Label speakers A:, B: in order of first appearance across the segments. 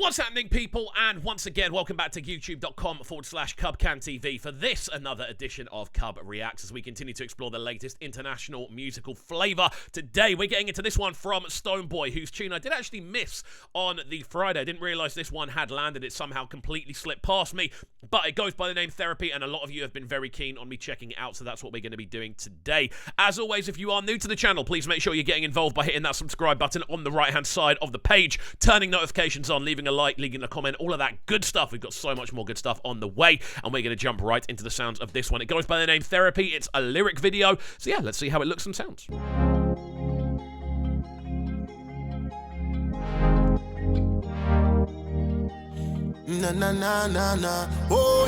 A: What's happening, people? And once again, welcome back to youtube.com/CubCamTV for this, another edition of CubReacts, as we continue to explore the latest international musical flavour. Today, we're getting into this one from Stonebwoy, whose tune I did actually miss on the Friday. I didn't realise this one had landed. It somehow completely slipped past me, but it goes by the name Therapy, and a lot of you have been very keen on me checking it out, so that's what we're going to be doing today. As always, if you are new to the channel, please make sure you're getting involved by hitting that subscribe button on the right-hand side of the page, turning notifications on, leaving a like, leaving a comment, all of that good stuff. We've got so much more good stuff on the way, and we're going to jump right into the sounds of this one. It goes by the name Therapy. It's a lyric video, so yeah, let's see how it looks and sounds.
B: Na na na na na. Oh,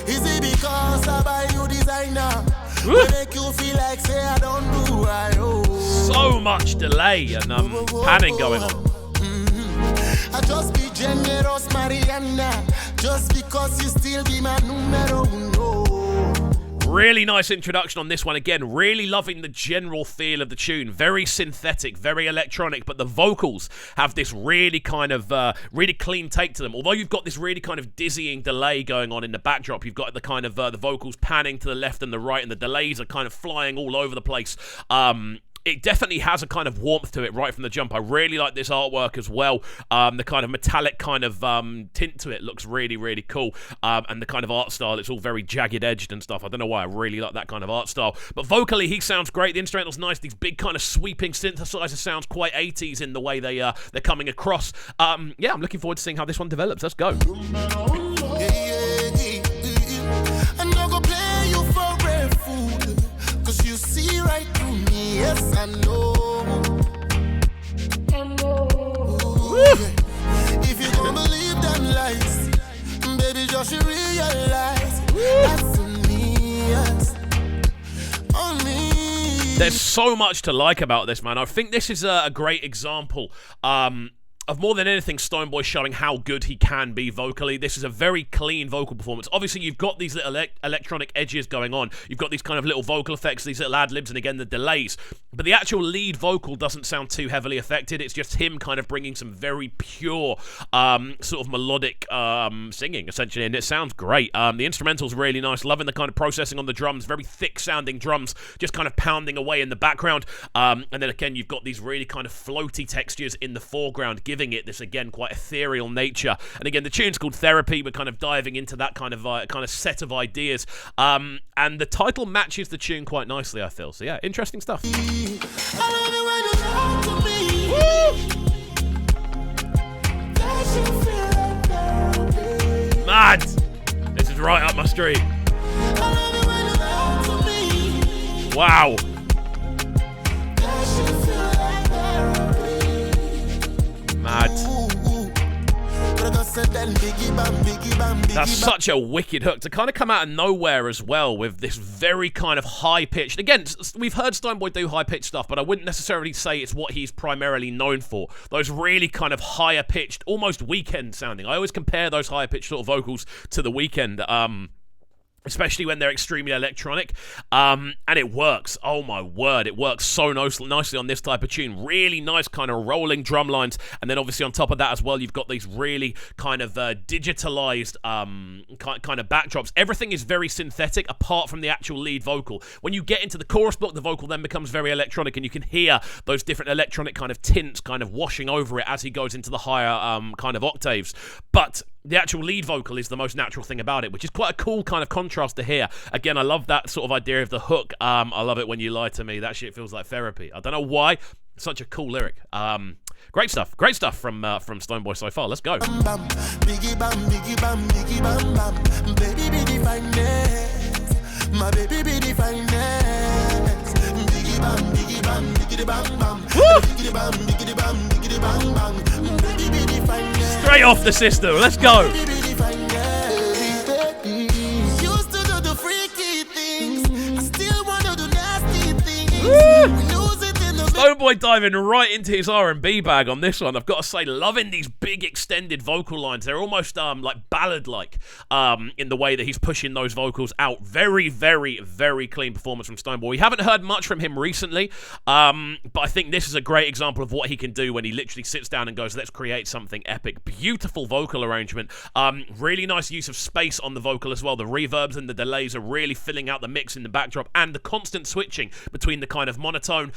B: is it because I buy you designer? Make you feel like say I don't do right. Oh,
A: so much delay and panning going on.
B: I just be generous, Mariana, just because you still be my numero uno.
A: Really nice introduction on this one. Again, really loving the general feel of the tune. Very synthetic, very electronic, but the vocals have this really kind of, really clean take to them. Although you've got this really kind of dizzying delay going on in the backdrop, you've got the kind of, the vocals panning to the left and the right, and the delays are kind of flying all over the place. It definitely has a kind of warmth to it right from the jump. I really like this artwork as well. The kind of metallic kind of tint to it looks really, really cool. And the kind of art style, it's all very jagged-edged and stuff. I don't know why I really like that kind of art style. But vocally, he sounds great. The instrumental's nice. These big kind of sweeping synthesizer sounds quite 80s in the way they're coming across. Yeah, I'm looking forward to seeing how this one develops. Let's go.
B: You see right through me, yes I know. If you don't believe them lies, baby, just realize that's on me, yes. On me.
A: There's so much to like about this, man. I think this is a great example of more than anything, Stonebwoy showing how good he can be vocally. This is a very clean vocal performance. Obviously, you've got these little electronic edges going on. You've got these kind of little vocal effects, these little ad-libs, and again, the delays. But the actual lead vocal doesn't sound too heavily affected. It's just him kind of bringing some very pure, sort of melodic singing, essentially, and it sounds great. The instrumental's really nice. Loving the kind of processing on the drums. Very thick-sounding drums, just kind of pounding away in the background. And then, again, you've got these really kind of floaty textures in the foreground, giving it this, again, quite ethereal nature. And again, the tune's called Therapy. We're kind of diving into that kind of set of ideas, and the title matches the tune quite nicely, I feel. So yeah, interesting stuff. Mad! This is right up my street. Wow. Mad. That's such a wicked hook to kind of come out of nowhere as well, with this very kind of high-pitched... Again, we've heard Stonebwoy do high-pitched stuff, but I wouldn't necessarily say it's what he's primarily known for. Those really kind of higher-pitched, almost Weeknd sounding. I always compare those higher-pitched sort of vocals to the Weeknd, especially when they're extremely electronic, and it works. Oh my word, it works so nicely on this type of tune. Really nice kind of rolling drum lines, and then obviously on top of that as well, you've got these really kind of digitalized kind of backdrops. Everything is very synthetic apart from the actual lead vocal. When you get into the chorus block, the vocal then becomes very electronic, and you can hear those different electronic kind of tints kind of washing over it as he goes into the higher kind of octaves. But the actual lead vocal is the most natural thing about it, which is quite a cool kind of contrast to hear. Again, I love that sort of idea of the hook. I love it when you lie to me. That shit feels like therapy. I don't know why. Such a cool lyric. Great stuff from Stonebwoy so far. Let's go.
B: Biggie bam, biggie bam, biggie bam bam. Baby be the finest, my baby be the finest. Biggie bam, biggie bam, biggie bam bam. Biggie bam, biggie bam, biggie bam bam. Baby be the finest.
A: Straight off the system. Let's go.
B: Used to do the freaky things. I still wanna do nasty things. We lose it in the
A: Stonebwoy diving right into his R&B bag on this one. I've got to say, loving these big extended vocal lines. They're almost like ballad-like in the way that he's pushing those vocals out. Very, very, very clean performance from Stonebwoy. We haven't heard much from him recently, but I think this is a great example of what he can do when he literally sits down and goes, let's create something epic. Beautiful vocal arrangement. Really nice use of space on the vocal as well. The reverbs and the delays are really filling out the mix in the backdrop, and the constant switching between the kind of monotone,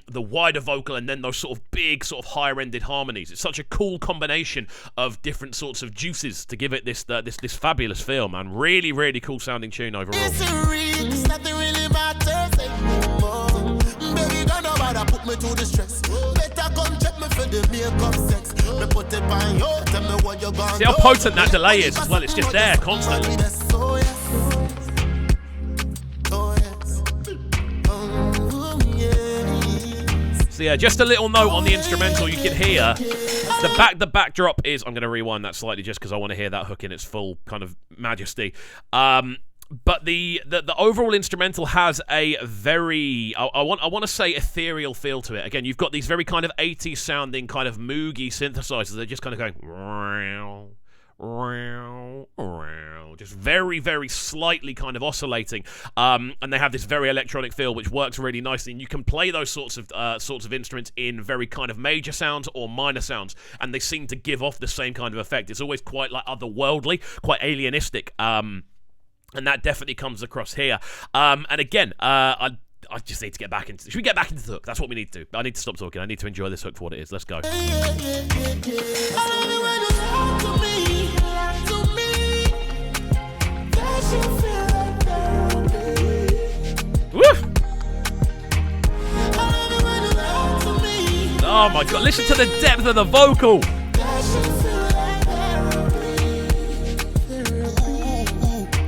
A: the wider vocal, and then those sort of big, sort of higher-ended harmonies. It's such a cool combination of different sorts of juices to give it this this fabulous feel, man. Really, really cool sounding tune overall.
B: Nothing really matters anymore. Baby, don't know why that put me to the stress. Better come check me for the makeup sex. Me put it on you, tell me what you're gonna do.
A: See how potent that delay is as well. It's just there constantly.
B: Oh yes. Oh yes. Oh yes.
A: So yeah, just a little note on the instrumental. You can hear the backdrop is. I'm going to rewind that slightly just because I want to hear that hook in its full kind of majesty. But the overall instrumental has a very I want to say ethereal feel to it. Again, you've got these very kind of 80s sounding kind of moogie synthesizers. They're just kind of going just very, very slightly kind of oscillating, and they have this very electronic feel which works really nicely, and you can play those sorts of instruments in very kind of major sounds or minor sounds, and they seem to give off the same kind of effect. It's always quite like otherworldly, quite alienistic, and that definitely comes across here. And again, I just need to get back into... Should we get back into the hook? That's what we need to do. I need to stop talking. I need to enjoy this hook for what it is. Let's go. Woo! Oh my god, listen to the depth of the vocal.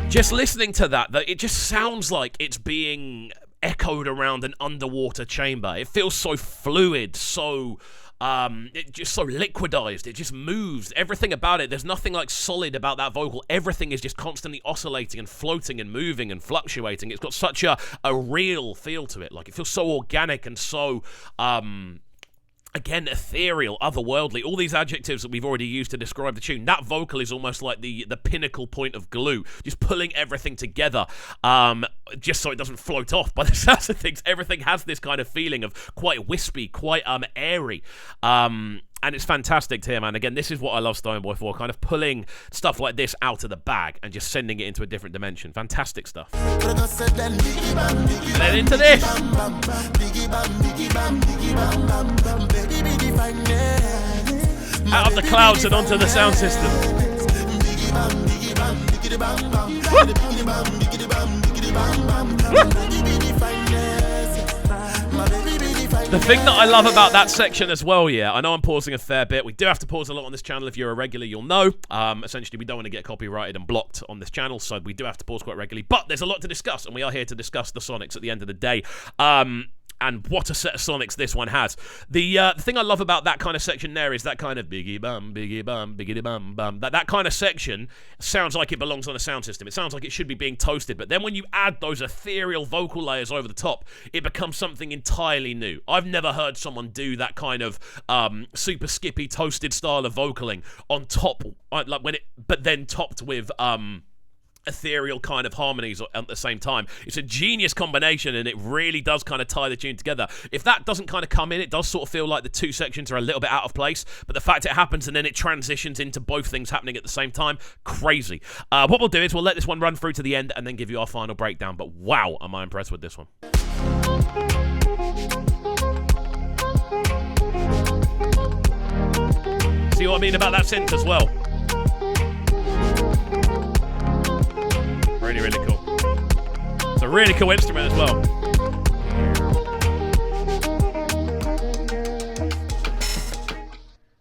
A: Just listening to that, it just sounds like it's being echoed around an underwater chamber. It feels so fluid, so it just so liquidized. It just moves. Everything about it, there's nothing like solid about that vocal. Everything is just constantly oscillating and floating and moving and fluctuating. It's got such a real feel to it. Like, it feels so organic and so again, ethereal, otherworldly, all these adjectives that we've already used to describe the tune. That vocal is almost like the pinnacle point of glue, just pulling everything together, just so it doesn't float off. By the sounds of things, everything has this kind of feeling of quite wispy, quite airy, and it's fantastic to hear, man. Again, this is what I love Stonebwoy for, kind of pulling stuff like this out of the bag and just sending it into a different dimension. Fantastic stuff. And then into this. Out of the clouds and onto the sound system. The thing that I love about that section as well, yeah, I know I'm pausing a fair bit. We do have to pause a lot on this channel. If you're a regular, you'll know. Essentially, we don't want to get copyrighted and blocked on this channel, so we do have to pause quite regularly. But there's a lot to discuss, and we are here to discuss the Sonics at the end of the day. And what a set of Sonics this one has. The thing I love about that kind of section there is that kind of biggie bum, biggity bum, bum. That kind of section sounds like it belongs on a sound system. It sounds like it should be being toasted. But then when you add those ethereal vocal layers over the top, it becomes something entirely new. I've never heard someone do that kind of super skippy toasted style of vocaling on top, like but then topped with ethereal kind of harmonies at the same time. It's a genius combination, and it really does kind of tie the tune together. If that doesn't kind of come in, it does sort of feel like the two sections are a little bit out of place, but the fact it happens and then it transitions into both things happening at the same time, crazy. What we'll do is we'll let this one run through to the end and then give you our final breakdown, but wow, am I impressed with this one. See what I mean about that synth as well? Really, really cool. It's a really cool instrument as well.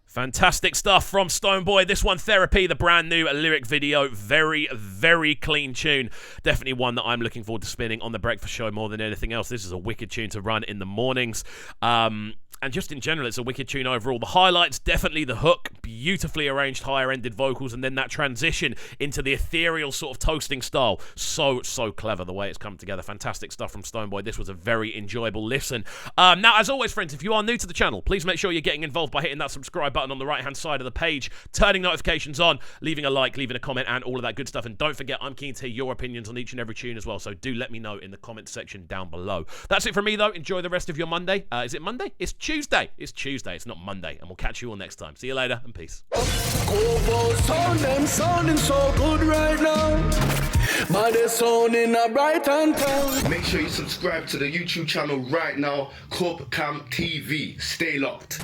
A: Fantastic stuff from Stonebwoy. This one, Therapy, the brand new lyric video. Very, very clean tune. Definitely one that I'm looking forward to spinning on the breakfast show more than anything else. This is a wicked tune to run in the mornings. And just in general, it's a wicked tune overall. The highlights, definitely the hook. beautifully arranged higher-ended vocals, and then that transition into the ethereal sort of toasting style. So clever the way it's come together. Fantastic stuff from Stonebwoy. This was a very enjoyable listen. Now, as always, friends, if you are new to the channel, please make sure you're getting involved by hitting that subscribe button on the right-hand side of the page, turning notifications on, leaving a like, leaving a comment, and all of that good stuff. And don't forget, I'm keen to hear your opinions on each and every tune as well, so do let me know in the comment section down below. That's it from me, though. Enjoy the rest of your Monday. Is it Monday? It's Tuesday. It's Tuesday. It's not Monday. And we'll catch you all next time. See you later, and peace.
C: Sounding so good right now. But they're sounding a bright and town.
D: Make sure you subscribe to the YouTube channel right now, CubCamTV. Stay locked.